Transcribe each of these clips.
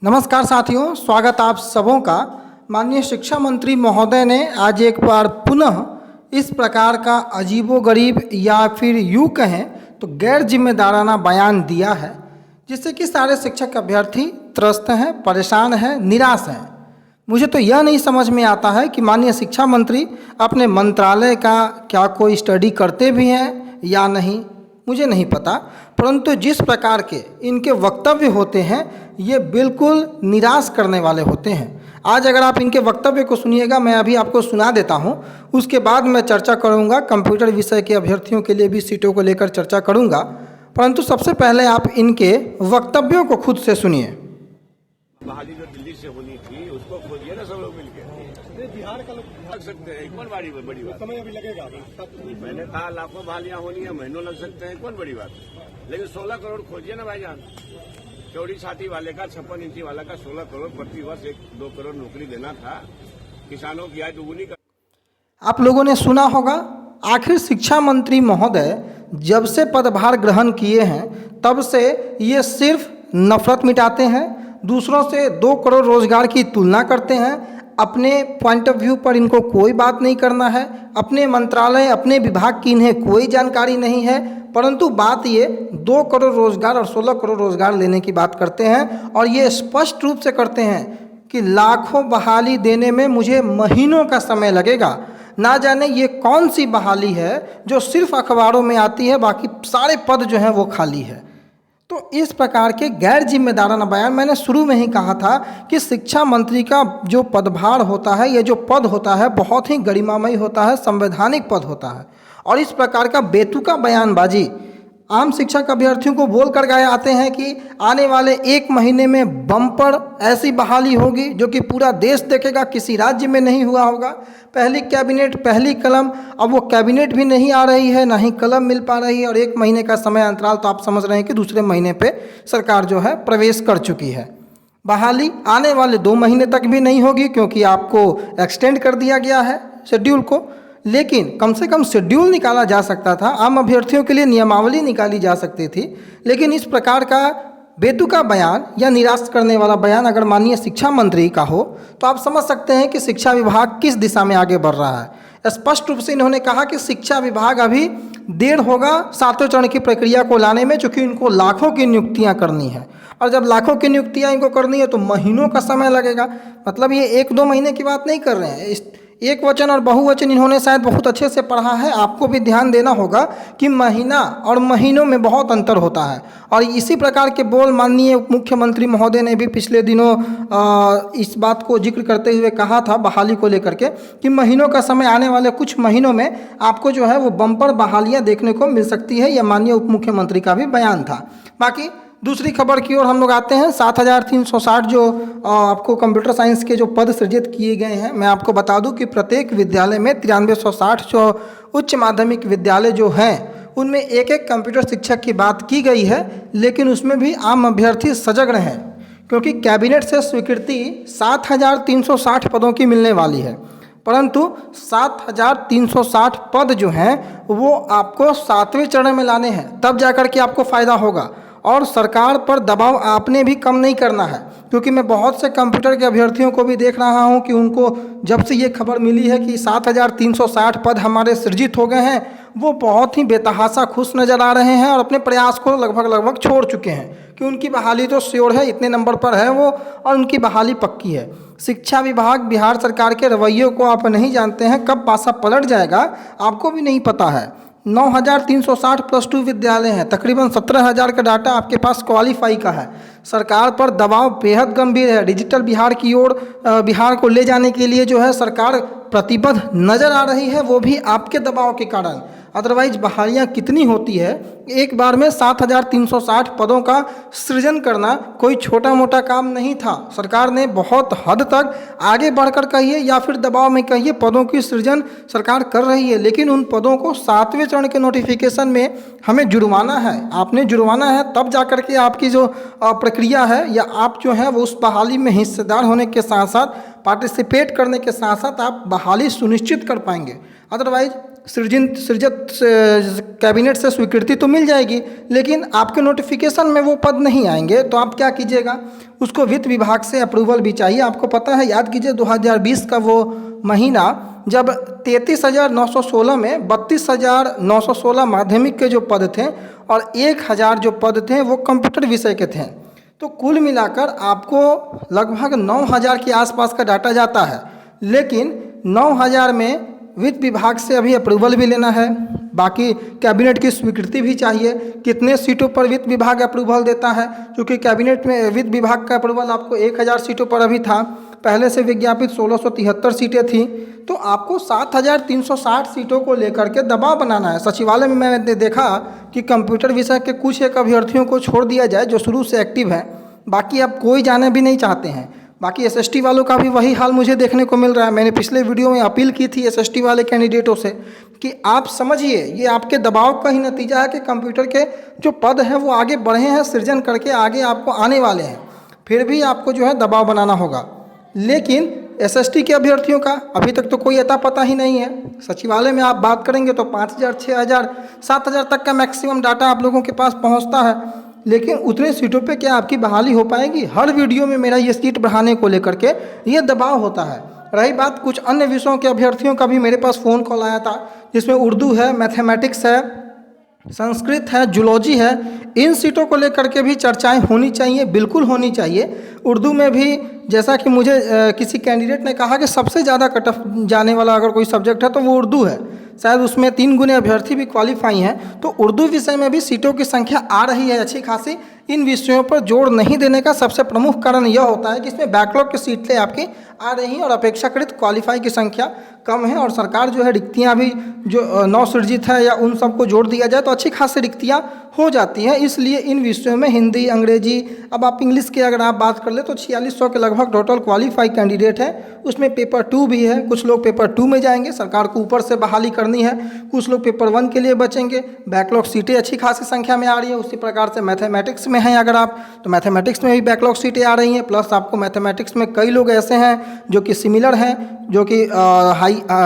नमस्कार साथियों, स्वागत आप सबों का। माननीय शिक्षा मंत्री महोदय ने आज एक बार पुनः इस प्रकार का अजीबोगरीब या फिर यूँ कहें तो गैर जिम्मेदाराना बयान दिया है, जिससे कि सारे शिक्षक अभ्यर्थी त्रस्त हैं, परेशान हैं, निराश हैं। मुझे तो यह नहीं समझ में आता है कि माननीय शिक्षा मंत्री अपने मंत्रालय का क्या कोई स्टडी करते भी हैं या नहीं, मुझे नहीं पता। परंतु जिस प्रकार के इनके वक्तव्य होते हैं ये बिल्कुल निराश करने वाले होते हैं। आज अगर आप इनके वक्तव्य को सुनिएगा, मैं अभी आपको सुना देता हूं, उसके बाद मैं चर्चा करूंगा। कंप्यूटर विषय के अभ्यर्थियों के लिए भी सीटों को लेकर चर्चा करूंगा, परंतु सबसे पहले आप इनके वक्तव्यों को खुद से सुनिए। बहाली जो दिल्ली से होनी थी उसको खोजिए ना सब लोग मिलकर। बिहार का लोग लग सकते हैं, कौन बड़ी बात, समय अभी लगेगा। मैंने कहा लाखों बहालियां होनी है, महीनों लग सकते हैं, कौन बड़ी बात। लेकिन 16 करोड़ खोजिए ना भाईजान। चौड़ी छाती वाले का, 56 इंची वाला का 16 करोड़ प्रति वर्ष 1-2 करोड़ नौकरी देना था। किसानों की आय दुगुनी का। आप लोगों ने सुना होगा, आखिर शिक्षा मंत्री महोदय जब से पदभार ग्रहण किए हैं तब से ये सिर्फ नफरत मिटाते हैं, दूसरों से 2 करोड़ रोजगार की तुलना करते हैं। अपने पॉइंट ऑफ व्यू पर इनको कोई बात नहीं करना है, अपने मंत्रालय, अपने विभाग की इन्हें कोई जानकारी नहीं है, परंतु बात ये 2 करोड़ रोजगार और 16 करोड़ रोजगार लेने की बात करते हैं। और ये स्पष्ट रूप से करते हैं कि लाखों बहाली देने में मुझे महीनों का समय लगेगा। ना जाने ये कौन सी बहाली है जो सिर्फ अखबारों में आती है, बाकी सारे पद जो हैं वो खाली है। तो इस प्रकार के गैर जिम्मेदाराना बयान, मैंने शुरू में ही कहा था कि शिक्षा मंत्री का जो पदभार होता है, ये जो पद होता है बहुत ही गरिमामयी होता है, संवैधानिक पद होता है। और इस प्रकार का बेतुका बयानबाजी आम शिक्षक अभ्यर्थियों को बोल कर गए आते हैं कि आने वाले 1 महीने में बम्पर ऐसी बहाली होगी जो कि पूरा देश देखेगा, किसी राज्य में नहीं हुआ होगा। पहली कैबिनेट, पहली कलम, अब वो कैबिनेट भी नहीं आ रही है, ना ही कलम मिल पा रही है, और 1 महीने का समय अंतराल तो आप समझ रहे हैं कि दूसरे महीने पे सरकार जो है प्रवेश कर चुकी है। बहाली आने वाले 2 महीने तक भी नहीं होगी क्योंकि आपको एक्सटेंड कर दिया गया है शेड्यूल को। लेकिन कम से कम शेड्यूल निकाला जा सकता था, आम अभ्यर्थियों के लिए नियमावली निकाली जा सकती थी। लेकिन इस प्रकार का बेतुका बयान या निराश करने वाला बयान अगर माननीय शिक्षा मंत्री का हो तो आप समझ सकते हैं कि शिक्षा विभाग किस दिशा में आगे बढ़ रहा है। स्पष्ट रूप से इन्होंने कहा कि शिक्षा विभाग अभी देर होगा 7वें चरण की प्रक्रिया को लाने में, चूँकि इनको लाखों की नियुक्तियाँ करनी है। और जब लाखों की नियुक्तियाँ इनको करनी है तो महीनों का समय लगेगा। मतलब ये 1-2 महीने की बात नहीं कर रहे हैं। एक वचन और बहुवचन इन्होंने शायद बहुत अच्छे से पढ़ा है। आपको भी ध्यान देना होगा कि महीना और महीनों में बहुत अंतर होता है। और इसी प्रकार के बोल माननीय उप मुख्यमंत्री महोदय ने भी पिछले दिनों इस बात को जिक्र करते हुए कहा था बहाली को लेकर के कि महीनों का समय, आने वाले कुछ महीनों में आपको जो है वो बम्पर बहालियाँ देखने को मिल सकती है। यह माननीय उप मुख्यमंत्री का भी बयान था। बाकी दूसरी खबर की ओर हम लोग आते हैं। 7360 जो आपको कंप्यूटर साइंस के जो पद सृजित किए गए हैं, मैं आपको बता दूं कि प्रत्येक विद्यालय में 9360 जो उच्च माध्यमिक विद्यालय जो हैं उनमें एक कंप्यूटर शिक्षक की बात की गई है। लेकिन उसमें भी आम अभ्यर्थी सजग रहें, क्योंकि कैबिनेट से स्वीकृति 7360 पदों की मिलने वाली है, परंतु 7360 पद जो हैं वो आपको 7वें चरण में लाने हैं, तब जाकर के आपको फ़ायदा होगा। और सरकार पर दबाव आपने भी कम नहीं करना है, क्योंकि मैं बहुत से कंप्यूटर के अभ्यर्थियों को भी देख रहा हूं कि उनको जब से ये खबर मिली है कि 7360 पद हमारे सृजित हो गए हैं, वो बहुत ही बेतहाशा खुश नज़र आ रहे हैं और अपने प्रयास को लगभग छोड़ चुके हैं कि उनकी बहाली तो श्योर है, इतने नंबर पर है वो और उनकी बहाली पक्की है। शिक्षा विभाग, बिहार सरकार के रवैयों को आप नहीं जानते हैं, कब पासा पलट जाएगा आपको भी नहीं पता है। 9360 +2 विद्यालय हैं, तकरीबन 17000 का डाटा आपके पास क्वालिफाई का है। सरकार पर दबाव बेहद गंभीर है। डिजिटल बिहार की ओर बिहार को ले जाने के लिए जो है सरकार प्रतिबद्ध नज़र आ रही है, वो भी आपके दबाव के कारण। अदरवाइज बहालियाँ कितनी होती है, एक बार में 7360 पदों का सृजन करना कोई छोटा मोटा काम नहीं था। सरकार ने बहुत हद तक आगे बढ़कर कहिए या फिर दबाव में कहिए पदों की सृजन सरकार कर रही है, लेकिन उन पदों को 7वें चरण के नोटिफिकेशन में हमें जुर्माना है। आपने जुर्माना है तब जाकर के आपकी जो प्रक्रिया है या आप जो है वो उस बहाली में हिस्सेदार होने के साथ साथ, पार्टिसिपेट करने के साथ साथ आप बहाली सुनिश्चित कर पाएंगे। अदरवाइज सृजित कैबिनेट से स्वीकृति तो मिल जाएगी, लेकिन आपके नोटिफिकेशन में वो पद नहीं आएंगे, तो आप क्या कीजिएगा, उसको वित्त विभाग से अप्रूवल भी चाहिए। आपको पता है, याद कीजिए 2020 का वो महीना जब 33,916 में 32,916 माध्यमिक के जो पद थे और 1,000 जो पद थे वो कंप्यूटर विषय के थे। तो कुल मिलाकर आपको लगभग 9,000 के आसपास का डाटा जाता है, लेकिन 9,000 में वित्त विभाग से अभी अप्रूवल भी लेना है, बाकी कैबिनेट की स्वीकृति भी चाहिए। कितने सीटों पर वित्त विभाग अप्रूवल देता है, क्योंकि कैबिनेट में वित्त विभाग का अप्रूवल आपको 1,000 सीटों पर अभी था, पहले से विज्ञापित 1673 सीटें थी, तो आपको 7,360 सीटों को लेकर के दबाव बनाना है। सचिवालय में मैंने देखा कि कंप्यूटर विषय के कुछ एक अभ्यर्थियों को छोड़ दिया जाए जो शुरू से एक्टिव हैं, बाकी अब कोई जाने भी नहीं चाहते हैं। बाकी एसएसटी वालों का भी वही हाल मुझे देखने को मिल रहा है। मैंने पिछले वीडियो में अपील की थी एसएसटी वाले कैंडिडेटों से कि आप समझिए, ये आपके दबाव का ही नतीजा है कि कंप्यूटर के जो पद हैं वो आगे बढ़े हैं, सृजन करके आगे आपको आने वाले हैं, फिर भी आपको जो है दबाव बनाना होगा। लेकिन एसएसटी के अभ्यर्थियों का अभी तक तो कोई अता पता ही नहीं है। सचिवालय में आप बात करेंगे तो 5,000, 6,000, 7,000 तक का मैक्सिमम डाटा आप लोगों के पास पहुंचता है, लेकिन उतने सीटों पे क्या आपकी बहाली हो पाएगी? हर वीडियो में मेरा ये सीट बढ़ाने को लेकर के ये दबाव होता है। रही बात कुछ अन्य विषयों के अभ्यर्थियों का भी मेरे पास फ़ोन कॉल आया था, जिसमें उर्दू है, मैथमेटिक्स है, संस्कृत है, जूलॉजी है, इन सीटों को लेकर के भी चर्चाएं होनी चाहिए, बिल्कुल होनी चाहिए। उर्दू में भी जैसा कि मुझे किसी कैंडिडेट ने कहा कि सबसे ज़्यादा कट ऑफ जाने वाला अगर कोई सब्जेक्ट है तो वो उर्दू है, शायद उसमें 3 गुने अभ्यर्थी भी क्वालिफाई हैं। तो उर्दू विषय में भी सीटों की संख्या आ रही है अच्छी खासी। इन विषयों पर जोर नहीं देने का सबसे प्रमुख कारण यह होता है कि इसमें बैकलॉग की सीटें आपकी आ रही हैं और अपेक्षाकृत क्वालिफाई की संख्या कम है, और सरकार जो है रिक्तियाँ भी जो नवसृजित है या उन सबको जोड़ दिया जाए तो अच्छी खासी रिक्तियाँ हो जाती हैं। इसलिए इन विषयों में हिंदी, अंग्रेजी, अब आप इंग्लिश की अगर आप बात कर ले तो 4600 के लगभग टोटल क्वालिफाई कैंडिडेट है। उसमें पेपर 2 भी है, कुछ लोग पेपर 2 में जाएंगे, सरकार को ऊपर से बहाली करनी है, कुछ लोग पेपर 1 के लिए बचेंगे। बैकलॉग सीटें अच्छी खासी संख्या में आ रही है। उसी प्रकार से मैथमेटिक्स में हैं अगर आप, तो मैथमेटिक्स में भी बैकलॉग सीटें आ रही हैं। प्लस आपको मैथमेटिक्स में कई लोग ऐसे हैं जो कि सिमिलर हैं, जो कि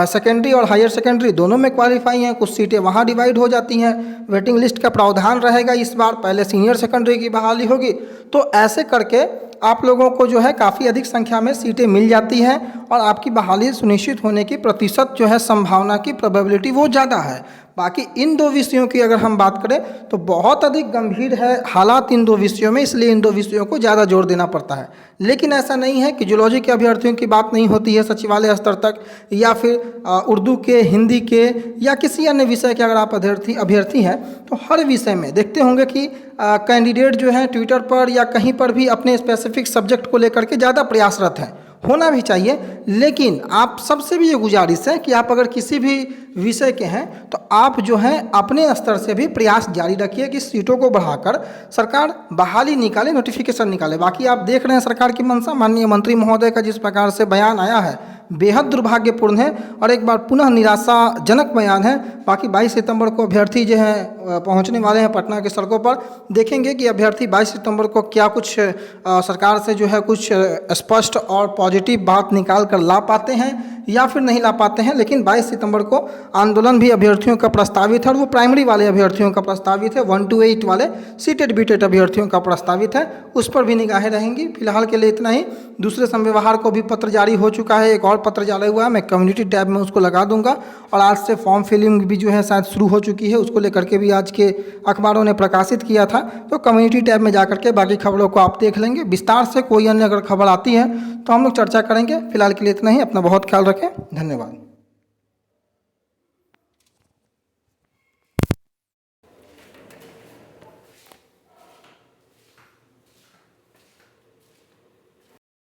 सेकेंडरी और हायर सेकेंडरी दोनों में क्वालिफाई हैं। कुछ सीटें वहाँ डिवाइड हो जाती हैं। वेटिंग लिस्ट का प्रावधान रहेगा इस बार, पहले सीनियर सेकेंडरी की बहाली होगी, तो ऐसे करके आप लोगों को जो है काफ़ी अधिक संख्या में सीटें मिल जाती हैं और आपकी बहाली सुनिश्चित होने की प्रतिशत जो है, संभावना की प्रोबेबिलिटी वो ज़्यादा है। बाकी इन 2 विषयों की अगर हम बात करें तो बहुत अधिक गंभीर है हालात इन 2 विषयों में, इसलिए इन 2 विषयों को ज़्यादा जोर देना पड़ता है। लेकिन ऐसा नहीं है कि जूलॉजी के अभ्यर्थियों की बात नहीं होती है सचिवालय स्तर तक, या फिर उर्दू के, हिंदी के या किसी अन्य विषय के अगर आप अभ्यर्थी हैं तो हर विषय में देखते होंगे कि कैंडिडेट जो है ट्विटर पर या कहीं पर भी अपने स्पेसिफिक सब्जेक्ट को लेकर के ज़्यादा प्रयासरत हैं, होना भी चाहिए। लेकिन आप सबसे भी ये गुजारिश है कि आप अगर किसी भी विषय के हैं तो आप जो हैं अपने स्तर से भी प्रयास जारी रखिए कि सीटों को बढ़ाकर सरकार बहाली निकाले, नोटिफिकेशन निकाले। बाकी आप देख रहे हैं सरकार की मंशा, माननीय मंत्री महोदय का जिस प्रकार से बयान आया है बेहद दुर्भाग्यपूर्ण है और एक बार पुनः निराशाजनक बयान है। बाकी 22 सितंबर को अभ्यर्थी जो हैं पहुंचने वाले हैं पटना की सड़कों पर, देखेंगे कि अभ्यर्थी 22 सितंबर को क्या कुछ सरकार से जो है कुछ स्पष्ट और पॉजिटिव बात निकाल कर ला पाते हैं या फिर नहीं ला पाते हैं। लेकिन 22 सितंबर को आंदोलन भी अभ्यर्थियों का प्रस्तावित है और वो प्राइमरी वाले अभ्यर्थियों का प्रस्तावित है, 1 to 8 वाले सीटेड बीटेड अभ्यर्थियों का प्रस्तावित है, उस पर भी निगाहें रहेंगी। फिलहाल के लिए इतना ही। दूसरे संव्यवहार को भी पत्र जारी हो चुका है, एक और पत्र जारी हुआ है, मैं कम्युनिटी टैब में उसको लगा दूंगा। और आज से फॉर्म फिलिंग भी जो है शायद शुरू हो चुकी है, उसको लेकर के भी आज के अखबारों ने प्रकाशित किया था। तो कम्युनिटी टैब में जाकर के बाकी खबरों को आप देख लेंगे विस्तार से। कोई अन्य अगर खबर आती है तो हम लोग चर्चा करेंगे। फिलहाल के लिए इतना ही। अपना बहुत ख्याल रखें। धन्यवाद।